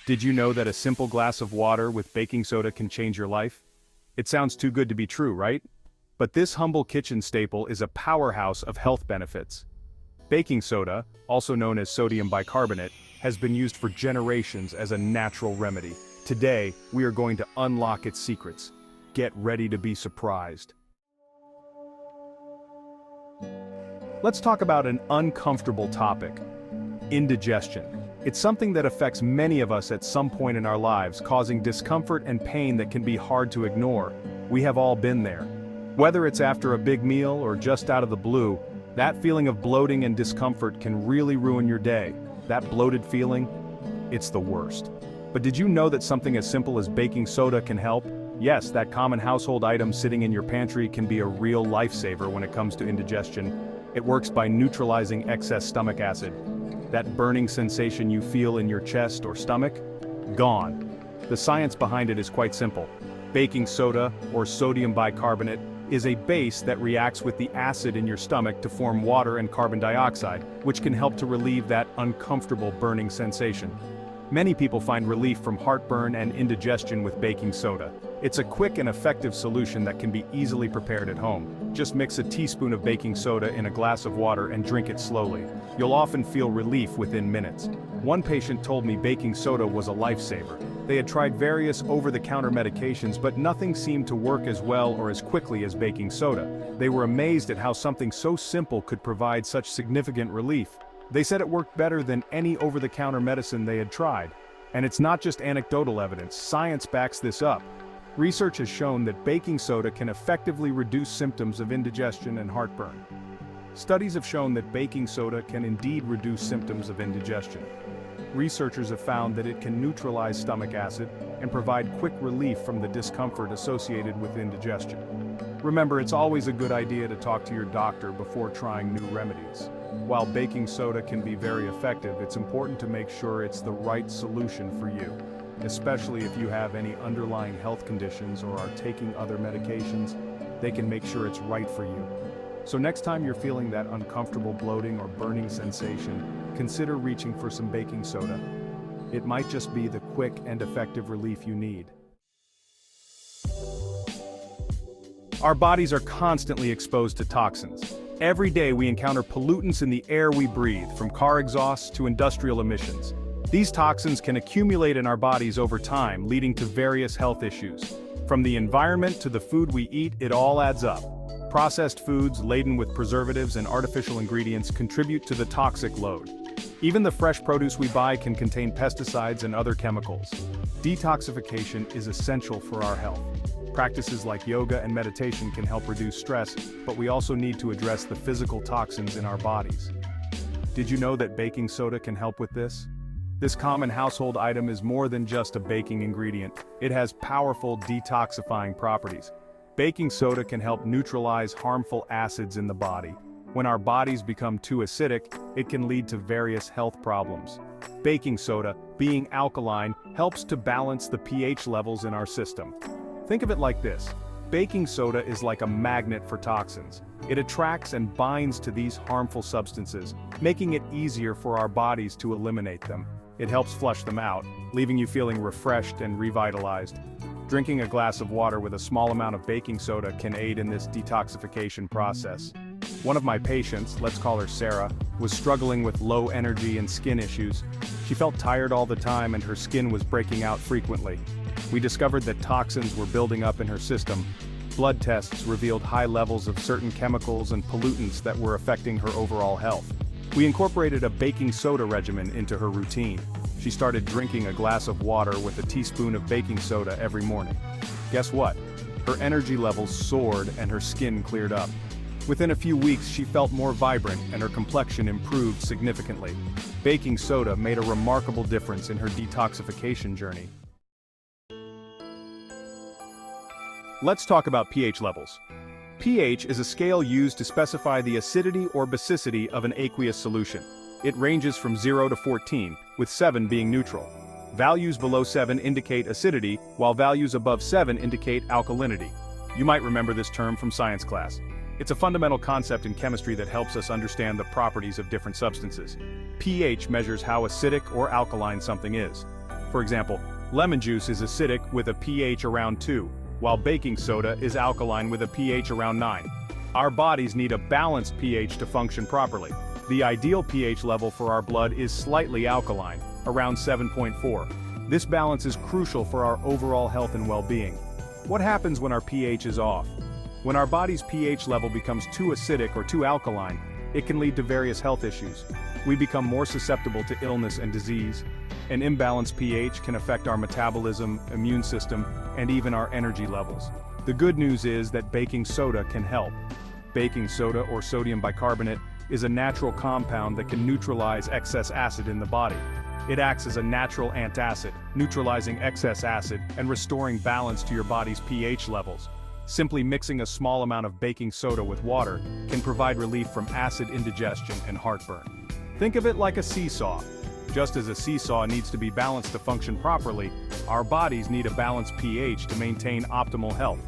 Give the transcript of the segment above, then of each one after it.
Did you know that a simple glass of water with baking soda can change your life? It sounds too good to be true, right? But this humble kitchen staple is a powerhouse of health benefits. Baking soda, also known as sodium bicarbonate, has been used for generations as a natural remedy. Today, we are going to unlock its secrets. Get ready to be surprised. Let's talk about an uncomfortable topic: indigestion. It's something that affects many of us at some point in our lives, causing discomfort and pain that can be hard to ignore. We have all been there. Whether it's after a big meal or just out of the blue, that feeling of bloating and discomfort can really ruin your day. That bloated feeling, it's the worst. But did you know that something as simple as baking soda can help? Yes, that common household item sitting in your pantry can be a real lifesaver when it comes to indigestion. It works by neutralizing excess stomach acid. That burning sensation you feel in your chest or stomach? Gone. The science behind it is quite simple. Baking soda, or sodium bicarbonate, is a base that reacts with the acid in your stomach to form water and carbon dioxide, which can help to relieve that uncomfortable burning sensation. Many people find relief from heartburn and indigestion with baking soda. It's a quick and effective solution that can be easily prepared at home. Just mix a teaspoon of baking soda in a glass of water and drink it slowly. You'll often feel relief within minutes. One patient told me baking soda was a lifesaver. They had tried various over-the-counter medications, but nothing seemed to work as well or as quickly as baking soda. They were amazed at how something so simple could provide such significant relief. They said it worked better than any over-the-counter medicine they had tried. And it's not just anecdotal evidence, science backs this up. Research has shown that baking soda can effectively reduce symptoms of indigestion and heartburn. Studies have shown that baking soda can indeed reduce symptoms of indigestion. Researchers have found that it can neutralize stomach acid and provide quick relief from the discomfort associated with indigestion. Remember, it's always a good idea to talk to your doctor before trying new remedies. While baking soda can be very effective, it's important to make sure it's the right solution for you, especially if you have any underlying health conditions or are taking other medications. They can make sure it's right for you. So next time you're feeling that uncomfortable bloating or burning sensation, consider reaching for some baking soda. It might just be the quick and effective relief you need. Our bodies are constantly exposed to toxins. Every day we encounter pollutants in the air we breathe, from car exhausts to industrial emissions. These toxins can accumulate in our bodies over time, leading to various health issues. From the environment to the food we eat, it all adds up. Processed foods laden with preservatives and artificial ingredients contribute to the toxic load. Even the fresh produce we buy can contain pesticides and other chemicals. Detoxification is essential for our health. Practices like yoga and meditation can help reduce stress, but we also need to address the physical toxins in our bodies. Did you know that baking soda can help with this? This common household item is more than just a baking ingredient. It has powerful detoxifying properties. Baking soda can help neutralize harmful acids in the body. When our bodies become too acidic, it can lead to various health problems. Baking soda, being alkaline, helps to balance the pH levels in our system. Think of it like this: baking soda is like a magnet for toxins. It attracts and binds to these harmful substances, making it easier for our bodies to eliminate them. It helps flush them out, leaving you feeling refreshed and revitalized. Drinking a glass of water with a small amount of baking soda can aid in this detoxification process. One of my patients, let's call her Sarah, was struggling with low energy and skin issues. She felt tired all the time and her skin was breaking out frequently. We discovered that toxins were building up in her system. Blood tests revealed high levels of certain chemicals and pollutants that were affecting her overall health. We incorporated a baking soda regimen into her routine. She started drinking a glass of water with a teaspoon of baking soda every morning. Guess what? Her energy levels soared and her skin cleared up. Within a few weeks, she felt more vibrant and her complexion improved significantly. Baking soda made a remarkable difference in her detoxification journey. Let's talk about pH levels. pH is a scale used to specify the acidity or basicity of an aqueous solution. It ranges from 0 to 14, with 7 being neutral. Values below 7 indicate acidity, while values above 7 indicate alkalinity. You might remember this term from science class. It's a fundamental concept in chemistry that helps us understand the properties of different substances. pH measures how acidic or alkaline something is. For example, lemon juice is acidic with a pH around 2, while baking soda is alkaline with a pH around 9. Our bodies need a balanced pH to function properly. The ideal pH level for our blood is slightly alkaline, around 7.4. This balance is crucial for our overall health and well-being. What happens when our pH is off? When our body's pH level becomes too acidic or too alkaline, it can lead to various health issues. We become more susceptible to illness and disease. An imbalanced pH can affect our metabolism, immune system, and even our energy levels. The good news is that baking soda can help. Baking soda, or sodium bicarbonate, is a natural compound that can neutralize excess acid in the body. It acts as a natural antacid, neutralizing excess acid and restoring balance to your body's pH levels. Simply mixing a small amount of baking soda with water can provide relief from acid indigestion and heartburn. Think of it like a seesaw. Just as a seesaw needs to be balanced to function properly, our bodies need a balanced pH to maintain optimal health.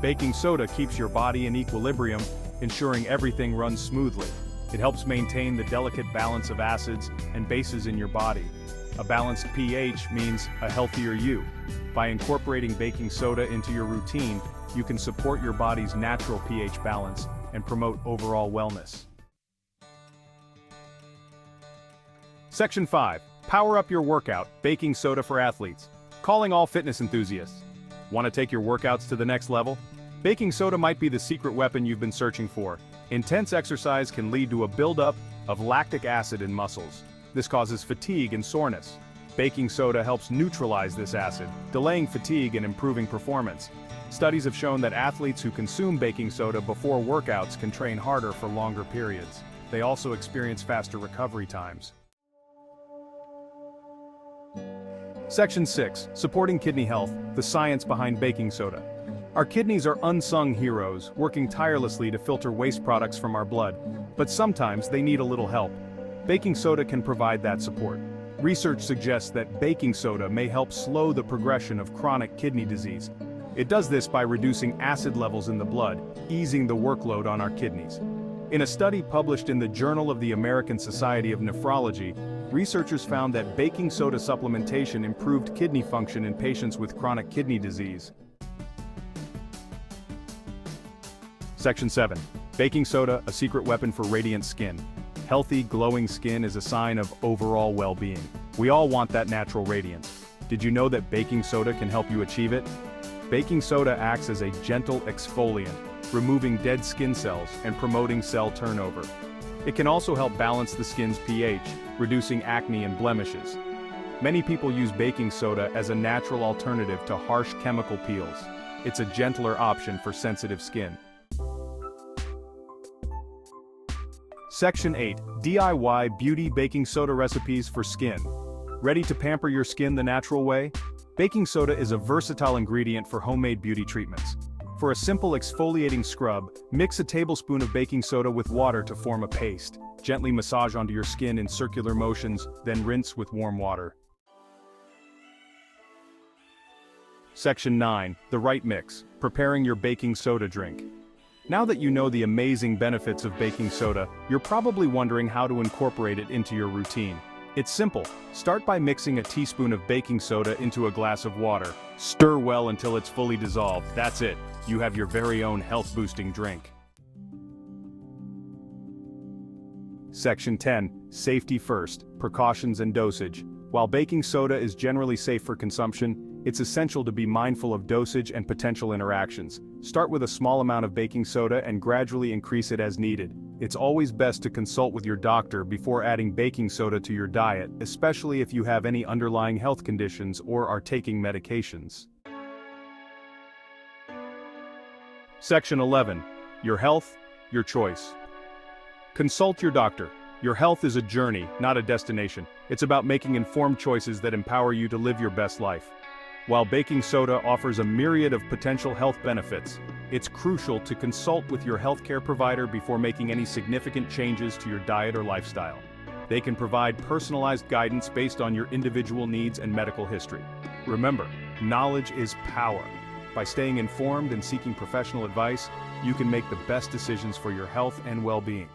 Baking soda keeps your body in equilibrium, ensuring everything runs smoothly. It helps maintain the delicate balance of acids and bases in your body. A balanced pH means a healthier you. By incorporating baking soda into your routine, you can support your body's natural pH balance and promote overall wellness. Section 5. Power up your workout, baking soda for athletes. Calling all fitness enthusiasts. Want to take your workouts to the next level? Baking soda might be the secret weapon you've been searching for. Intense exercise can lead to a buildup of lactic acid in muscles. This causes fatigue and soreness. Baking soda helps neutralize this acid, delaying fatigue and improving performance. Studies have shown that athletes who consume baking soda before workouts can train harder for longer periods. They also experience faster recovery times. Section 6. Supporting kidney health, the science behind baking soda. Our kidneys are unsung heroes, working tirelessly to filter waste products from our blood, but sometimes they need a little help. Baking soda can provide that support. Research suggests that baking soda may help slow the progression of chronic kidney disease. It does this by reducing acid levels in the blood, easing the workload on our kidneys. In a study published in the Journal of the American Society of Nephrology, researchers found that baking soda supplementation improved kidney function in patients with chronic kidney disease. Section 7. Baking soda, a secret weapon for radiant skin. Healthy, glowing skin is a sign of overall well-being. We all want that natural radiance. Did you know that baking soda can help you achieve it? Baking soda acts as a gentle exfoliant, removing dead skin cells and promoting cell turnover. It can also help balance the skin's pH, reducing acne and blemishes. Many people use baking soda as a natural alternative to harsh chemical peels. It's a gentler option for sensitive skin. Section 8. DIY Beauty Baking Soda Recipes for Skin. Ready to pamper your skin the natural way? Baking soda is a versatile ingredient for homemade beauty treatments. For a simple exfoliating scrub, mix a tablespoon of baking soda with water to form a paste. Gently massage onto your skin in circular motions, then rinse with warm water. Section 9. The right mix. Preparing your baking soda drink. Now that you know the amazing benefits of baking soda, you're probably wondering how to incorporate it into your routine. It's simple. Start by mixing a teaspoon of baking soda into a glass of water. Stir well until it's fully dissolved. That's it. You have your very own health-boosting drink. Section 10. Safety first. Precautions and dosage. While baking soda is generally safe for consumption, it's essential to be mindful of dosage and potential interactions. Start with a small amount of baking soda and gradually increase it as needed. It's always best to consult with your doctor before adding baking soda to your diet, especially if you have any underlying health conditions or are taking medications. Section 11. Your health, your choice. Consult your doctor. Your health is a journey, not a destination. It's about making informed choices that empower you to live your best life. While baking soda offers a myriad of potential health benefits, it's crucial to consult with your healthcare provider before making any significant changes to your diet or lifestyle. They can provide personalized guidance based on your individual needs and medical history. Remember, knowledge is power. By staying informed and seeking professional advice, you can make the best decisions for your health and well-being.